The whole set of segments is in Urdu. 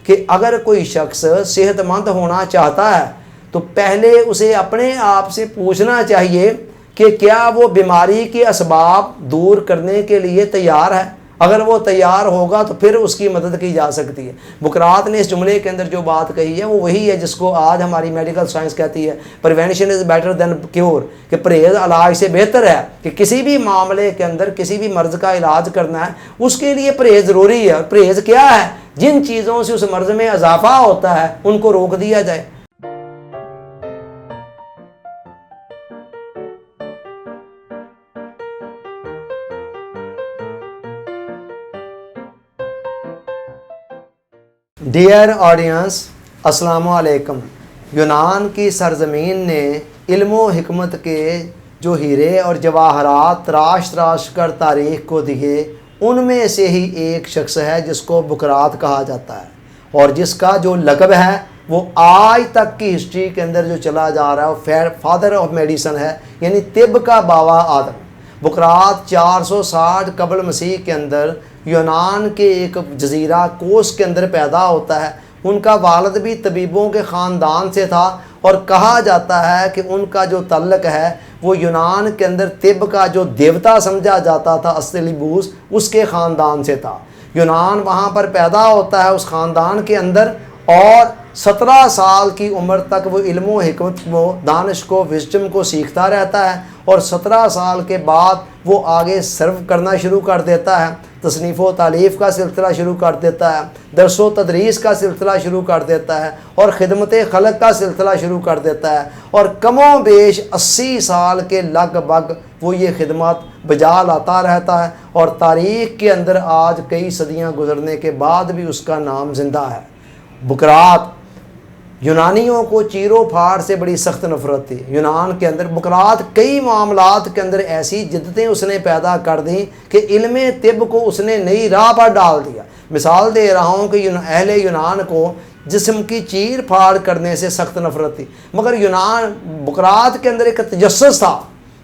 کہ اگر کوئی شخص صحت مند ہونا چاہتا ہے تو پہلے اسے اپنے آپ سے پوچھنا چاہیے کہ کیا وہ بیماری کے اسباب دور کرنے کے لیے تیار ہے۔ اگر وہ تیار ہوگا تو پھر اس کی مدد کی جا سکتی ہے۔ بقرات نے اس جملے کے اندر جو بات کہی ہے وہ وہی ہے جس کو آج ہماری میڈیکل سائنس کہتی ہے prevention is better than cure, کہ پرہیز علاج سے بہتر ہے۔ کہ کسی بھی معاملے کے اندر کسی بھی مرض کا علاج کرنا ہے اس کے لیے پرہیز ضروری ہے۔ اور پرہیز کیا ہے؟ جن چیزوں سے اس مرض میں اضافہ ہوتا ہے ان کو روک دیا جائے۔ ڈیئر آڈینس، السلام علیکم۔ یونان کی سرزمین نے علم و حکمت کے جو ہیرے اور جواہرات تراش تراش کر تاریخ کو دیے، ان میں سے ہی ایک شخص ہے جس کو بقرات کہا جاتا ہے، اور جس کا جو لقب ہے وہ آج تک کی ہسٹری کے اندر جو چلا جا رہا ہے وہ فادر آف میڈیسن ہے، یعنی طب کا باوا آدم۔ بقرات 460 قبل مسیح کے اندر یونان کے ایک جزیرہ کوس کے اندر پیدا ہوتا ہے۔ ان کا والد بھی طبیبوں کے خاندان سے تھا، اور کہا جاتا ہے کہ ان کا جو تعلق ہے وہ یونان کے اندر طب کا جو دیوتا سمجھا جاتا تھا اسطلیبوس، اس کے خاندان سے تھا۔ یونان وہاں پر پیدا ہوتا ہے اس خاندان کے اندر، اور 17 سال کی عمر تک وہ علم و حکمت کو، دانش کو، وزڈم کو سیکھتا رہتا ہے، اور 17 سال کے بعد وہ آگے سرو کرنا شروع کر دیتا ہے، تصنیف و تالیف کا سلسلہ شروع کر دیتا ہے، درس و تدریس کا سلسلہ شروع کر دیتا ہے، اور خدمت خلق کا سلسلہ شروع کر دیتا ہے، اور کم و بیش 80 سال کے لگ بھگ وہ یہ خدمات بجا لاتا رہتا ہے، اور تاریخ کے اندر آج کئی صدیاں گزرنے کے بعد بھی اس کا نام زندہ ہے۔ بقرات، یونانیوں کو چیرو پھاڑ سے بڑی سخت نفرت تھی یونان کے اندر۔ بقرات کئی معاملات کے اندر ایسی جدتیں اس نے پیدا کر دیں کہ علم طب کو اس نے نئی راہ پر ڈال دیا۔ مثال دے رہا ہوں کہ اہل یونان کو جسم کی چیر پھاڑ کرنے سے سخت نفرت تھی، مگر بقرات کے اندر ایک تجسس تھا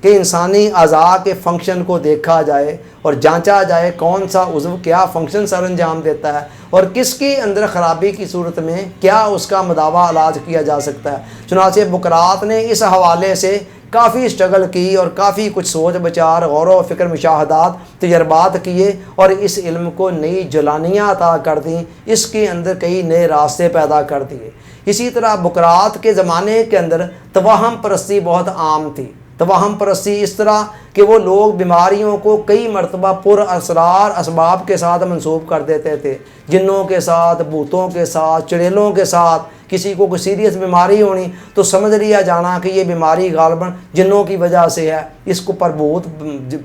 کہ انسانی اعضاء کے فنکشن کو دیکھا جائے اور جانچا جائے کون سا عضو کیا فنکشن سر انجام دیتا ہے، اور کس کے اندر خرابی کی صورت میں کیا اس کا مداوع علاج کیا جا سکتا ہے۔ چنانچہ بقرات نے اس حوالے سے کافی اسٹرگل کی اور کافی کچھ سوچ بچار، غور و فکر، مشاہدات، تجربات کیے، اور اس علم کو نئی جلانیاں عطا کر دیں، اس کے اندر کئی نئے راستے پیدا کر دیے۔ اسی طرح بقرات کے زمانے کے اندر توہم پرستی بہت عام تھی۔ توہم پرستی اس طرح کہ وہ لوگ بیماریوں کو کئی مرتبہ پر اسرار اسباب کے ساتھ منسوب کر دیتے تھے، جنوں کے ساتھ، بھوتوں کے ساتھ، چڑیلوں کے ساتھ۔ کسی کو کوئی سیریس بیماری ہونی تو سمجھ لیا جانا کہ یہ بیماری غالباً جنوں کی وجہ سے ہے، اس کو پر بھوت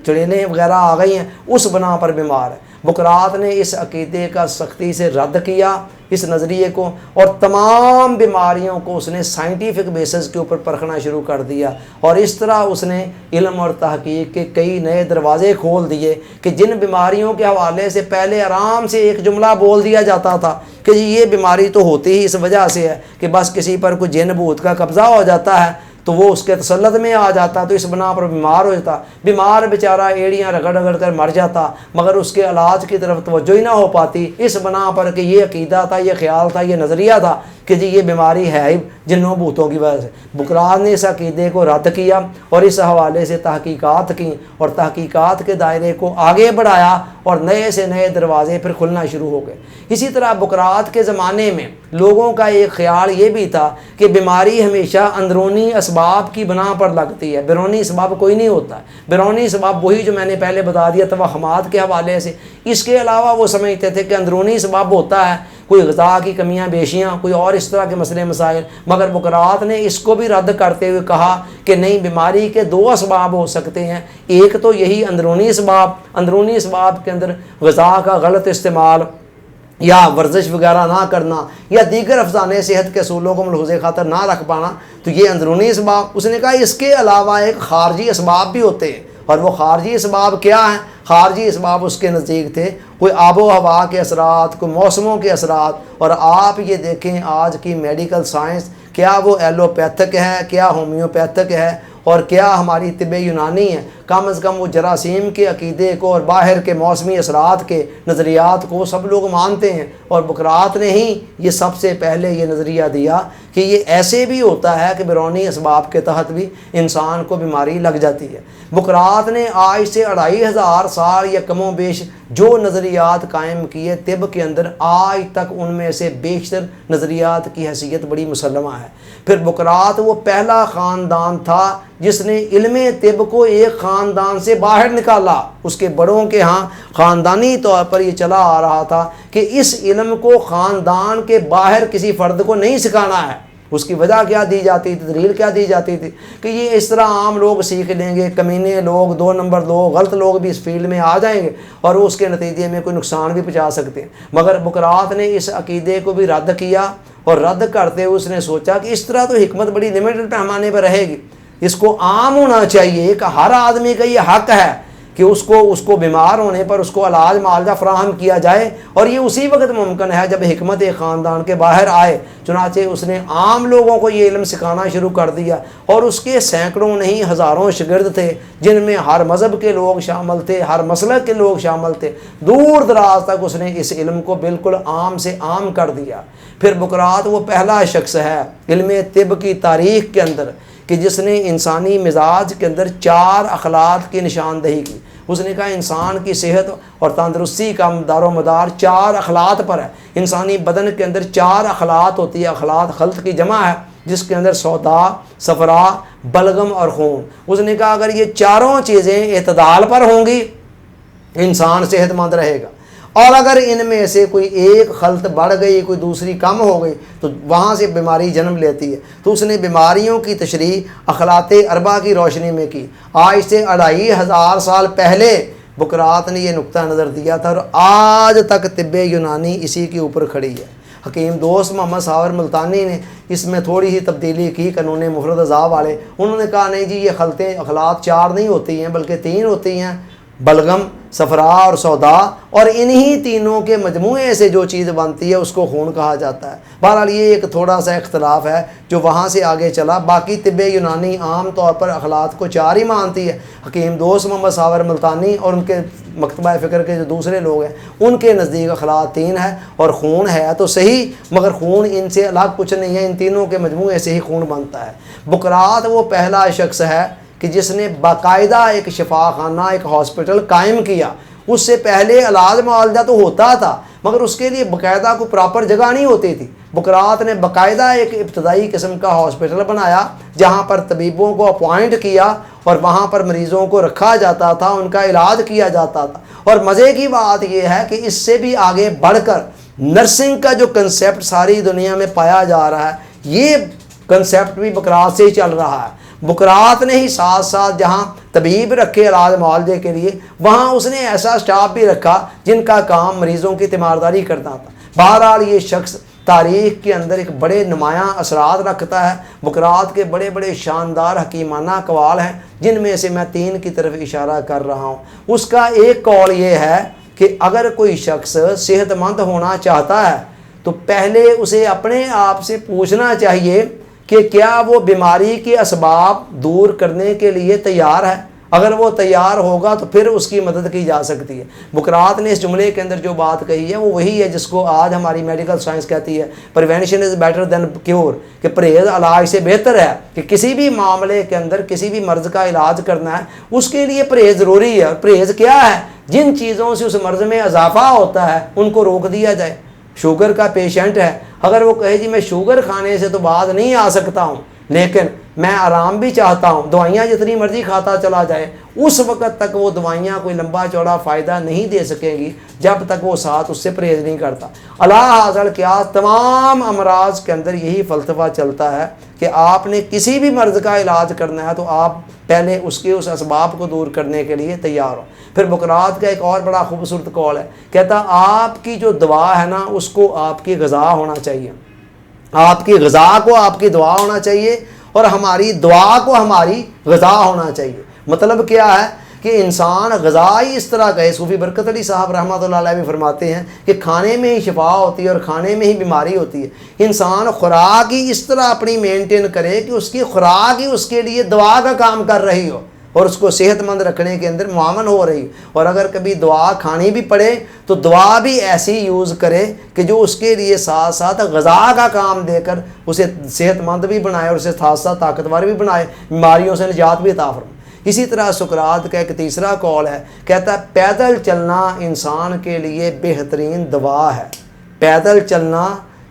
چڑیلیں وغیرہ آ گئی ہیں، اس بنا پر بیمار ہے۔ بقرات نے اس عقیدے کا سختی سے رد کیا، اس نظریے کو، اور تمام بیماریوں کو اس نے سائنٹیفک بیسس کے اوپر پرکھنا شروع کر دیا، اور اس طرح اس نے علم اور تحقیق کے کئی نئے دروازے کھول دیے کہ جن بیماریوں کے حوالے سے پہلے آرام سے ایک جملہ بول دیا جاتا تھا کہ یہ بیماری تو ہوتی ہی اس وجہ سے ہے کہ بس کسی پر کوئی جن بھوت کا قبضہ ہو جاتا ہے تو وہ اس کے تسلط میں آ جاتا، تو اس بنا پر بیمار ہو جاتا، بیمار بیچارہ ایڑیاں رگڑ رگڑ کر مر جاتا، مگر اس کے علاج کی طرف توجہ ہی نہ ہو پاتی، اس بنا پر کہ یہ عقیدہ تھا، یہ خیال تھا، یہ نظریہ تھا کہ جی یہ بیماری ہے ہی جنوں بھوتوں کی وجہ سے۔ بقرات نے اس عقیدے کو رد کیا اور اس حوالے سے تحقیقات کی، اور تحقیقات کے دائرے کو آگے بڑھایا، اور نئے سے نئے دروازے پھر کھلنا شروع ہو گئے۔ اسی طرح بقرات کے زمانے میں لوگوں کا ایک خیال یہ بھی تھا کہ بیماری ہمیشہ اندرونی اسباب کی بنا پر لگتی ہے، بیرونی اسباب کوئی نہیں ہوتا ہے۔ بیرونی اسباب وہی جو میں نے پہلے بتا دیا توہمات کے حوالے سے، اس کے علاوہ وہ سمجھتے تھے کہ اندرونی اسباب ہوتا ہے، کوئی غذا کی کمیاں بیشیاں، کوئی اور اس طرح کے مسئلے مسائل۔ مگر بقرات نے اس کو بھی رد کرتے ہوئے کہا کہ نہیں، بیماری کے دو اسباب ہو سکتے ہیں، ایک تو یہی اندرونی اسباب، اندرونی اسباب کے اندر غذا کا غلط استعمال یا ورزش وغیرہ نہ کرنا یا دیگر افزانِ صحت کے اصولوں کو ملحوظ خاطر نہ رکھ پانا، تو یہ اندرونی اسباب۔ اس نے کہا اس کے علاوہ ایک خارجی اسباب بھی ہوتے ہیں، اور وہ خارجی اسباب کیا ہیں؟ خارجی اسباب اس کے نزدیک تھے کوئی آب و ہوا کے اثرات، کوئی موسموں کے اثرات۔ اور آپ یہ دیکھیں آج کی میڈیکل سائنس، کیا وہ ایلوپیتھک ہے، کیا ہومیوپیتھک ہے، اور کیا ہماری طب یونانی ہے، کم از کم وہ جراثیم کے عقیدے کو اور باہر کے موسمی اثرات کے نظریات کو سب لوگ مانتے ہیں، اور بقرات نے ہی یہ سب سے پہلے یہ نظریہ دیا کہ یہ ایسے بھی ہوتا ہے کہ بیرونی اسباب کے تحت بھی انسان کو بیماری لگ جاتی ہے۔ بقرات نے آج سے 2500 سال یا کم و بیش جو نظریات قائم کیے طب کے اندر، آج تک ان میں سے بیشتر نظریات کی حیثیت بڑی مسلمہ ہے۔ پھر بقرات وہ پہلا خاندان تھا جس نے علم طب کو ایک خاندان سے باہر نکالا۔ اس کے بڑوں کے ہاں خاندانی طور پر یہ چلا آ رہا تھا کہ اس علم کو خاندان کے باہر کسی فرد کو نہیں سکھانا ہے۔ اس کی وجہ کیا دی جاتی تھی، دلیل کیا دی جاتی تھی کہ یہ اس طرح عام لوگ سیکھ لیں گے، کمینے لوگ، 2 نمبر لوگ، غلط لوگ بھی اس فیلڈ میں آ جائیں گے اور اس کے نتیجے میں کوئی نقصان بھی پہنچا سکتے ہیں۔ مگر بقرات نے اس عقیدے کو بھی رد کیا، اور رد کرتے ہوئے اس نے سوچا کہ اس طرح تو حکمت بڑی لمیٹڈ پیمانے پر رہے گی، اس کو عام ہونا چاہیے کہ ہر آدمی کا یہ حق ہے کہ اس کو بیمار ہونے پر اس کو علاج معالجہ فراہم کیا جائے، اور یہ اسی وقت ممکن ہے جب حکمت ایک خاندان کے باہر آئے۔ چنانچہ اس نے عام لوگوں کو یہ علم سکھانا شروع کر دیا، اور اس کے سینکڑوں نہیں ہزاروں شاگرد تھے، جن میں ہر مذہب کے لوگ شامل تھے، ہر مسلک کے لوگ شامل تھے۔ دور دراز تک اس نے اس علم کو بالکل عام سے عام کر دیا۔ پھر بقرات وہ پہلا شخص ہے علم طب کی تاریخ کے اندر کہ جس نے انسانی مزاج کے اندر 4 اخلاق کی نشاندہی کی۔ اس نے کہا انسان کی صحت اور تندرستی کا دار و مدار 4 اخلاق پر ہے۔ انسانی بدن کے اندر 4 اخلاق ہوتی ہے، اخلاق خلط کی جمع ہے، جس کے اندر سودا، صفرا، بلغم اور خون۔ اس نے کہا اگر یہ چاروں چیزیں اعتدال پر ہوں گی انسان صحت مند رہے گا، اور اگر ان میں سے کوئی ایک خلط بڑھ گئی، کوئی دوسری کم ہو گئی، تو وہاں سے بیماری جنم لیتی ہے۔ تو اس نے بیماریوں کی تشریح اخلاق اربع کی روشنی میں کی۔ آج سے 2500 سال پہلے بقرات نے یہ نقطہ نظر دیا تھا، اور آج تک طب یونانی اسی کے اوپر کھڑی ہے۔ حکیم دوست محمد صابر ملتانی نے اس میں تھوڑی ہی تبدیلی کی، قانون مفرد اعضاء والے۔ انہوں نے کہا نہیں جی یہ خلطیں اخلاق 4 نہیں ہوتی ہیں بلکہ 3 ہوتی ہیں، بلغم، صفرا اور سودا، اور انہی تینوں کے مجموعے سے جو چیز بنتی ہے اس کو خون کہا جاتا ہے۔ بہرحال یہ ایک تھوڑا سا اختلاف ہے جو وہاں سے آگے چلا۔ باقی طب یونانی عام طور پر اخلاق کو 4 ہی مانتی ہے۔ حکیم دوست محمد صابر ملتانی اور ان کے مکتبہ فکر کے جو دوسرے لوگ ہیں ان کے نزدیک اخلاق 3 ہے، اور خون ہے تو صحیح، مگر خون ان سے الگ کچھ نہیں ہے، ان تینوں کے مجموعے سے ہی خون بنتا ہے۔ بقرات وہ پہلا شخص ہے کہ جس نے باقاعدہ ایک شفا خانہ، ایک ہاسپٹل قائم کیا۔ اس سے پہلے علاج معالجہ تو ہوتا تھا مگر اس کے لیے باقاعدہ کوئی پراپر جگہ نہیں ہوتی تھی۔ بقرات نے باقاعدہ ایک ابتدائی قسم کا ہاسپٹل بنایا جہاں پر طبیبوں کو اپوائنٹ کیا، اور وہاں پر مریضوں کو رکھا جاتا تھا، ان کا علاج کیا جاتا تھا۔ اور مزے کی بات یہ ہے کہ اس سے بھی آگے بڑھ کر نرسنگ کا جو کنسیپٹ ساری دنیا میں پایا جا رہا ہے، یہ کنسیپٹ بھی بقرات سے ہی چل رہا ہے۔ بقرات نے ہی ساتھ ساتھ جہاں طبیب رکھے علاج معالجے کے لیے، وہاں اس نے ایسا سٹاف بھی رکھا جن کا کام مریضوں کی تیمارداری کرنا تھا۔ بہرحال یہ شخص تاریخ کے اندر ایک بڑے نمایاں اثرات رکھتا ہے۔ بقرات کے بڑے بڑے شاندار حکیمانہ اقوال ہیں جن میں سے میں 3 کی طرف اشارہ کر رہا ہوں۔ اس کا ایک قول یہ ہے کہ اگر کوئی شخص صحت مند ہونا چاہتا ہے تو پہلے اسے اپنے آپ سے پوچھنا چاہیے کہ کیا وہ بیماری کے اسباب دور کرنے کے لیے تیار ہے۔ اگر وہ تیار ہوگا تو پھر اس کی مدد کی جا سکتی ہے۔ بقرات نے اس جملے کے اندر جو بات کہی ہے وہ وہی ہے جس کو آج ہماری میڈیکل سائنس کہتی ہے prevention is better than cure, کہ پرہیز علاج سے بہتر ہے۔ کہ کسی بھی معاملے کے اندر کسی بھی مرض کا علاج کرنا ہے اس کے لیے پرہیز ضروری ہے۔ اور پرہیز کیا ہے؟ جن چیزوں سے اس مرض میں اضافہ ہوتا ہے ان کو روک دیا جائے۔ شوگر کا پیشنٹ ہے، اگر وہ کہے جی میں شوگر کھانے سے تو بعد نہیں آ سکتا ہوں لیکن میں آرام بھی چاہتا ہوں، دوائیاں جتنی مرضی کھاتا چلا جائے، اس وقت تک وہ دوائیاں کوئی لمبا چوڑا فائدہ نہیں دے سکیں گی جب تک وہ ساتھ اس سے پرہیز نہیں کرتا۔ اللہ حاصل کیا تمام امراض کے اندر یہی فلسفہ چلتا ہے کہ آپ نے کسی بھی مرض کا علاج کرنا ہے تو آپ پہلے اس اسباب کو دور کرنے کے لیے تیار ہو۔ پھر بقرات کا ایک اور بڑا خوبصورت قول ہے، کہتا آپ کی جو دعا ہے نا اس کو آپ کی غذا ہونا چاہیے، آپ کی غذا کو آپ کی دعا ہونا چاہیے، اور ہماری دعا کو ہماری غذا ہونا چاہیے۔ مطلب کیا ہے کہ انسان غذا ہی اس طرح کہے۔ صوفی برکت علی صاحب رحمۃ اللہ علیہ بھی فرماتے ہیں کہ کھانے میں ہی شفا ہوتی ہے اور کھانے میں ہی بیماری ہوتی ہے۔ انسان خوراک ہی اس طرح اپنی مینٹین کرے کہ اس کی خوراک ہی اس کے لیے دعا کا کام کر رہی ہو، اور اس کو صحت مند رکھنے کے اندر معاون ہو رہی ہے. اور اگر کبھی دعا کھانی بھی پڑے تو دعا بھی ایسی یوز کرے کہ جو اس کے لیے ساتھ ساتھ غذا کا کام دے کر اسے صحت مند بھی بنائے اور اسے ساتھ ساتھ طاقتور بھی بنائے, بیماریوں سے نجات بھی عطا فرمائے. اسی طرح سقراط کا ایک تیسرا قول ہے, کہتا ہے پیدل چلنا انسان کے لیے بہترین دوا ہے. پیدل چلنا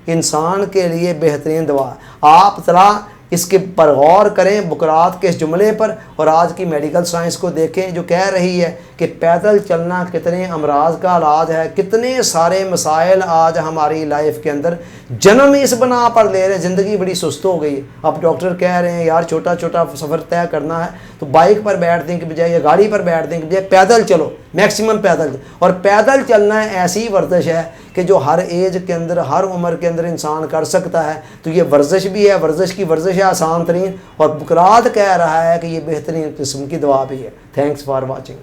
انسان کے لیے بہترین دوا ہے. آپ ذرا اس کے پر غور کریں بقراط کے اس جملے پر, اور آج کی میڈیکل سائنس کو دیکھیں جو کہہ رہی ہے کہ پیدل چلنا کتنے امراض کا علاج ہے, کتنے سارے مسائل آج ہماری لائف کے اندر جنم اس بنا پر لے رہے ہیں. زندگی بڑی سست ہو گئی. اب ڈاکٹر کہہ رہے ہیں یار چھوٹا چھوٹا سفر طے کرنا ہے تو بائک پر بیٹھنے کے بجائے یا گاڑی پر بیٹھنے کے بجائے پیدل چلو, میکسیمم پیدل. اور پیدل چلنا ایسی ورزش ہے کہ جو ہر ایج کے اندر, ہر عمر کے اندر انسان کر سکتا ہے. تو یہ ورزش بھی ہے, ورزش کی ورزش ہے آسان ترین, اور بقراط کہہ رہا ہے کہ یہ بہترین قسم کی دوا بھی ہے. Thanks for watching.